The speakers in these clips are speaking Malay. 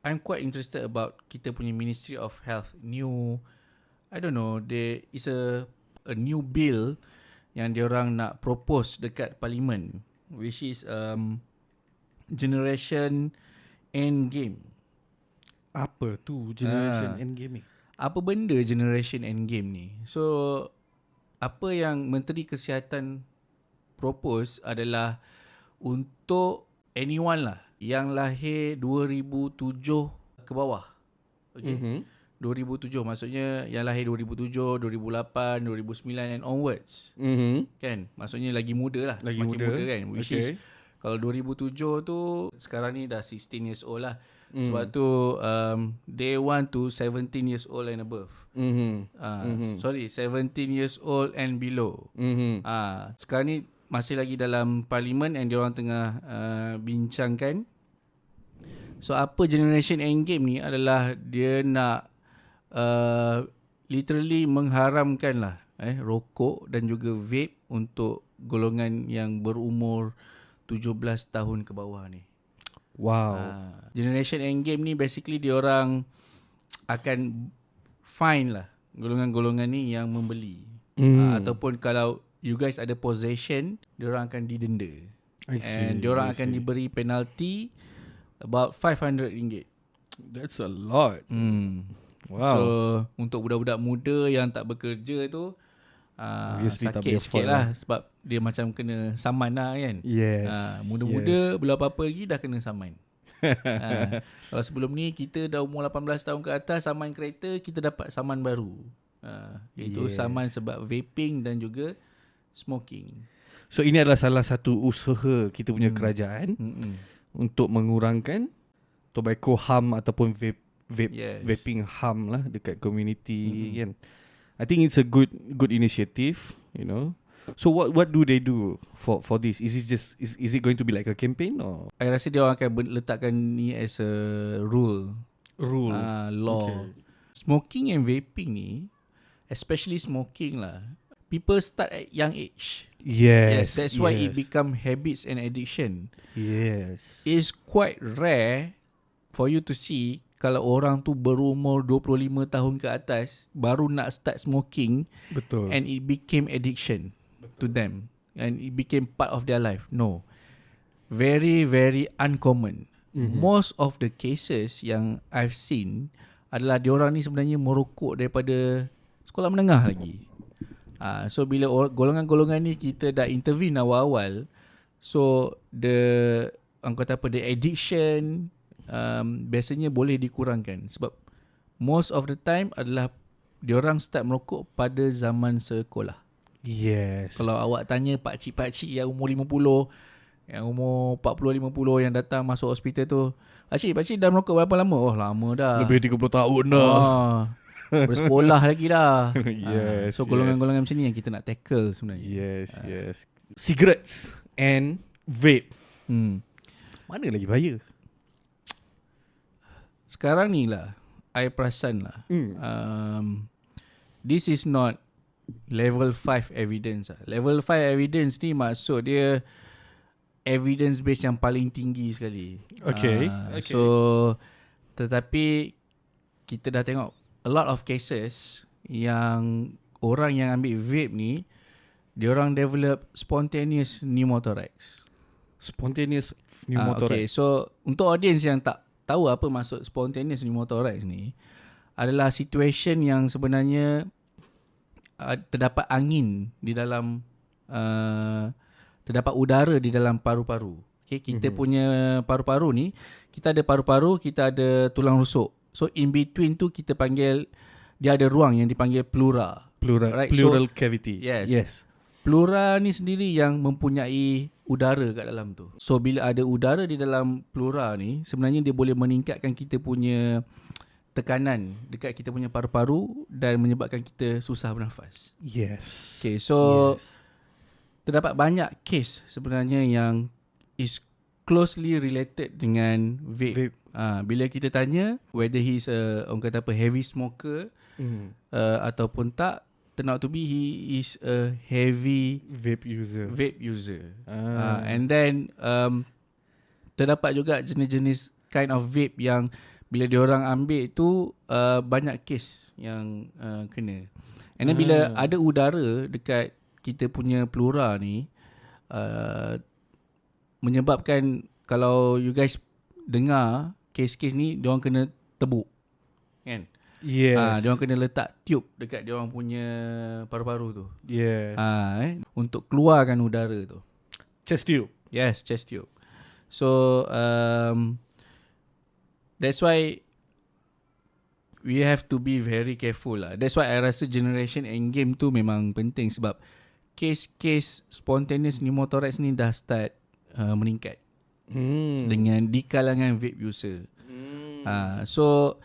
I'm quite interested about kita punya Ministry of Health new, I don't know, there is a new bill yang diorang nak propose dekat parlimen, which is Generation Endgame. Apa tu Generation Endgame ni? Apa benda Generation Endgame ni? So apa yang Menteri Kesihatan propose adalah untuk anyone lah yang lahir 2007 ke bawah. Okay. 2007 maksudnya yang lahir 2007, 2008, 2009 and onwards. Kan? Maksudnya lagi muda lah. Lagi Makin muda kan. Which is Okay. kalau 2007 tu sekarang ni dah 16 years old lah. Sebab tu day 1 to 17 years old and above. Sorry, 17 years old and below. Sekarang ni masih lagi dalam parlimen and diorang tengah bincangkan. So apa Generation Endgame ni adalah dia nak literally mengharamkan lah rokok dan juga vape untuk golongan yang berumur 17 tahun ke bawah ni. Wow. Generation Endgame ni basically diorang akan fine lah golongan-golongan ni yang membeli. Ataupun kalau you guys ada possession, diorang akan didenda. And diorang akan diberi penalty about RM500. That's a lot. Wow. So untuk budak-budak muda yang tak bekerja tu sakit sikit lah sebab dia macam kena saman lah kan. Yes. Muda-muda belum apa-apa lagi dah kena saman. Kalau sebelum ni kita dah umur 18 tahun ke atas saman kereta, kita dapat saman baru. Iaitu saman sebab vaping dan juga smoking. So ini adalah salah satu usaha kita punya kerajaan untuk mengurangkan tobacco harm ataupun vaping harm lah dekat community kan. I think it's a good initiative, you know. So what do they do for this? Is it going to be like a campaign or? I rasa dia orang akan letakkan ni as a rule. Law. Okay. Smoking and vaping ni, especially smoking lah, people start at young age. Yes, that's why it become habits and addiction. Yes. It's quite rare for you to see kalau orang tu berumur 25 tahun ke atas baru nak start smoking. Betul. And it became addiction to them and it became part of their life. No. Very, very uncommon. Most of the cases yang I've seen adalah diorang ni sebenarnya merokok daripada sekolah menengah lagi. So bila golongan-golongan ni kita dah intervene awal-awal, so the addiction biasanya boleh dikurangkan sebab most of the time adalah diorang start merokok pada zaman sekolah. Yes. Kalau awak tanya pakcik-pakcik yang umur 50, yang umur 40-50 yang datang masuk hospital tu, pakcik dah merokok berapa lama? Oh lama dah. Lebih 30 tahun dah. Bersekolah lagi dah. Yes. So golongan-golongan macam ni yang kita nak tackle sebenarnya. Yes. Cigarettes and vape. Mana lagi bahaya? Sekarang ni lah I perasan lah this is not level 5 evidence lah. Level 5 evidence ni maksud dia evidence base yang paling tinggi sekali. Okay. So tetapi kita dah tengok a lot of cases yang orang yang ambil vape ni diorang develop spontaneous pneumothorax. Spontaneous pneumothorax. Okay, so untuk audience yang tak tahu apa maksud spontaneous pneumothorax ni, adalah situation yang sebenarnya terdapat angin di dalam terdapat udara di dalam paru-paru. Okay, kita punya paru-paru ni, kita ada paru-paru, kita ada tulang rusuk. So in between tu kita panggil, dia ada ruang yang dipanggil pleura. Right? Pleural cavity. Yes. Pleura ni sendiri yang mempunyai udara kat dalam tu. So bila ada udara di dalam pleura ni, sebenarnya dia boleh meningkatkan kita punya tekanan dekat kita punya paru-paru dan menyebabkan kita susah bernafas. Yes. Okay, so terdapat banyak case sebenarnya yang is closely related dengan vape. Bila kita tanya whether he's orang kata apa, heavy smoker ataupun tak, turn out to be he is a heavy vape user. And then terdapat juga jenis-jenis kind of vape yang bila diorang ambil tu banyak kes yang kena. And then bila ada udara dekat kita punya pleura ni, menyebabkan kalau you guys dengar kes-kes ni, diorang kena tebuk, kan? Yes. Diorang kena letak tube dekat diorang punya paru-paru tu. Yes. Untuk keluarkan udara tu. Chest tube. Yes, chest tube. So that's why we have to be very careful lah. That's why I rasa generation endgame tu memang penting, sebab kes-kes spontaneous pneumothorax ni dah start meningkat dengan di kalangan vape user. So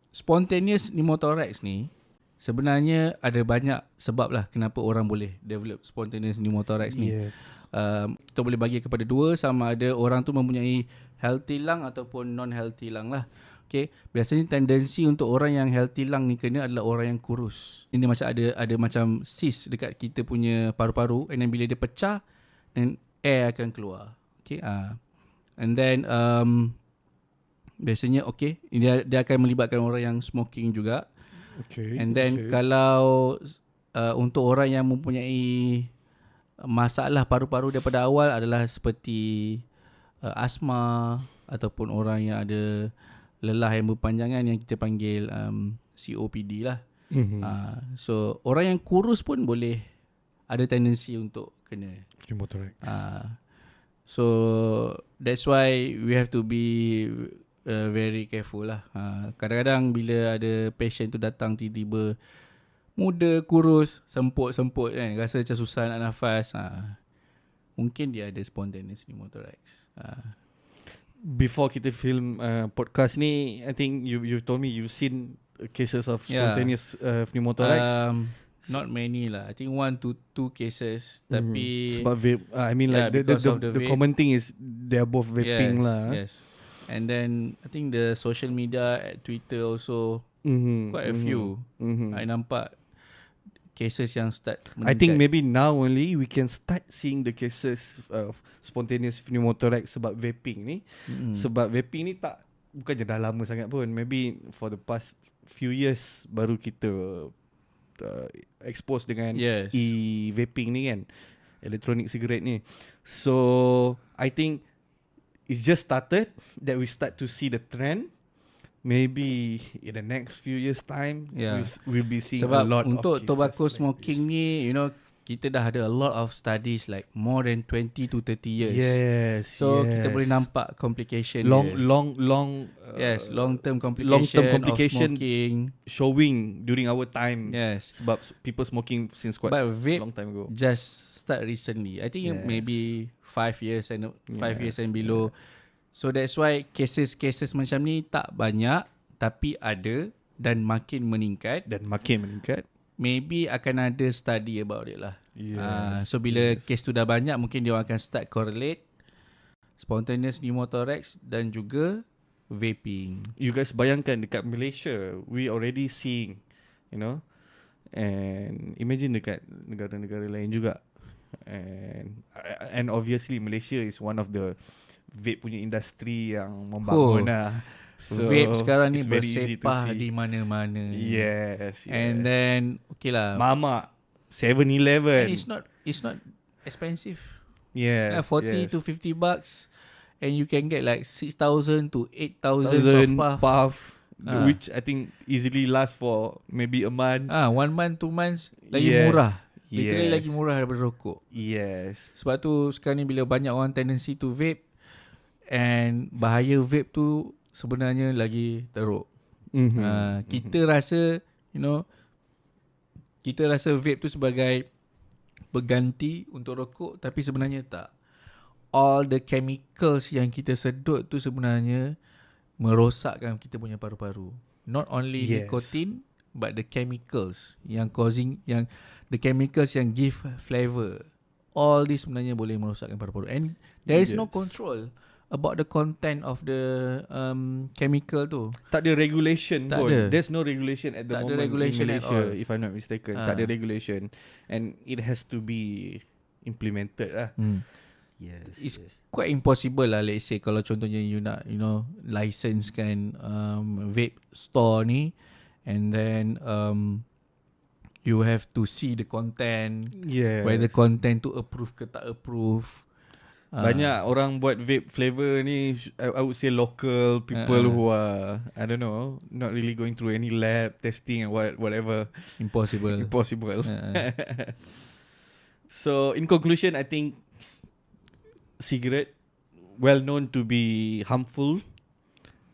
spontaneous pneumothorax ni sebenarnya ada banyak sebab lah kenapa orang boleh develop spontaneous pneumothorax ni. Yes. Kita boleh bagi kepada dua, sama ada orang tu mempunyai healthy lung ataupun non-healthy lung lah. Okay, biasanya tendensi untuk orang yang healthy lung ni kena adalah orang yang kurus. Ini macam ada macam cyst dekat kita punya paru-paru, and then bila dia pecah, then air akan keluar. Okay, and then biasanya dia akan melibatkan orang yang smoking juga. Okay. And then kalau untuk orang yang mempunyai masalah paru-paru daripada awal adalah seperti asma ataupun orang yang ada lelah yang berpanjangan yang kita panggil COPD lah. So orang yang kurus pun boleh ada tendensi untuk kena pneumothorax. So that's why we have to be very careful lah. Kadang-kadang bila ada patient tu datang tiba-tiba muda, kurus, semput kan, rasa macam susah nak nafas, mungkin dia ada spontaneous pneumothorax. Before kita film podcast ni, I think you've told me you've seen cases of spontaneous pneumothorax. Not many lah. I think 1 to 2 cases. Tapi sebab vape, I mean like the common thing is they are both vaping lah. Yes. And then I think the social media at Twitter also quite a few. I nampak cases yang start meningkat. I think maybe now only we can start seeing the cases of spontaneous pneumothorax sebab vaping ni. Sebab vaping ni bukannya dah lama sangat pun. Maybe for the past few years baru kita expose dengan e-vaping ni kan, electronic cigarette ni. So I think it's just started that we start to see the trend. Maybe in the next few years time, we'll be seeing sebab a lot of untuk cases tobacco like smoking this. ni, kita dah ada a lot of studies like more than 20 to 30 years. Yes. So kita boleh nampak complication long term complication of smoking showing during our time. Yes. Sebab people smoking since quite long time ago. Just start recently. I think maybe 5 years and below. So that's why cases macam ni tak banyak, tapi ada dan makin meningkat. Maybe akan ada study about it lah. So bila case tu dah banyak, mungkin dia akan start correlate spontaneous pneumothorax dan juga vaping. You guys bayangkan dekat Malaysia, we already seeing, and imagine dekat negara-negara lain juga. And obviously Malaysia is one of the vape punya industri yang membangun lah. So vape sekarang ni bersepah di mana-mana. Yes. And then Mamak, 7-Eleven. And it's not expensive. Yes. 40 to $50 and you can get like 6,000 to 8,000 of puff. Which I think easily last for maybe a month. 1 month, 2 months lagi murah. Literally lagi murah daripada rokok. Yes. Sebab tu sekarang ni bila banyak orang tendency to vape, and bahaya vape tu sebenarnya lagi teruk. Kita rasa kita rasa vape tu sebagai pengganti untuk rokok, tapi sebenarnya tak. All the chemicals yang kita sedut tu sebenarnya merosakkan kita punya paru-paru. Not only nicotine, but the chemicals yang the chemicals yang give flavor. All this sebenarnya boleh merosakkan paru-paru. And there is no control about the content of the chemical tu. Tak ada regulation tak pun. Ada. There's no regulation at the tak moment ada regulation in Malaysia, at all. if I'm not mistaken. Tak ada regulation. And it has to be implemented lah. It's quite impossible lah. Let's say kalau contohnya you nak, license kan vape store ni, and then you have to see the content, whether content to approve ke tak approve. Banyak orang buat vape flavor ni, I would say local people who are, I don't know, not really going through any lab testing and whatever. Impossible. So in conclusion, I think cigarette well known to be harmful,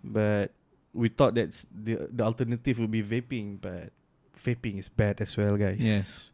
but we thought that the alternative would be vaping, but vaping is bad as well, guys. Yes.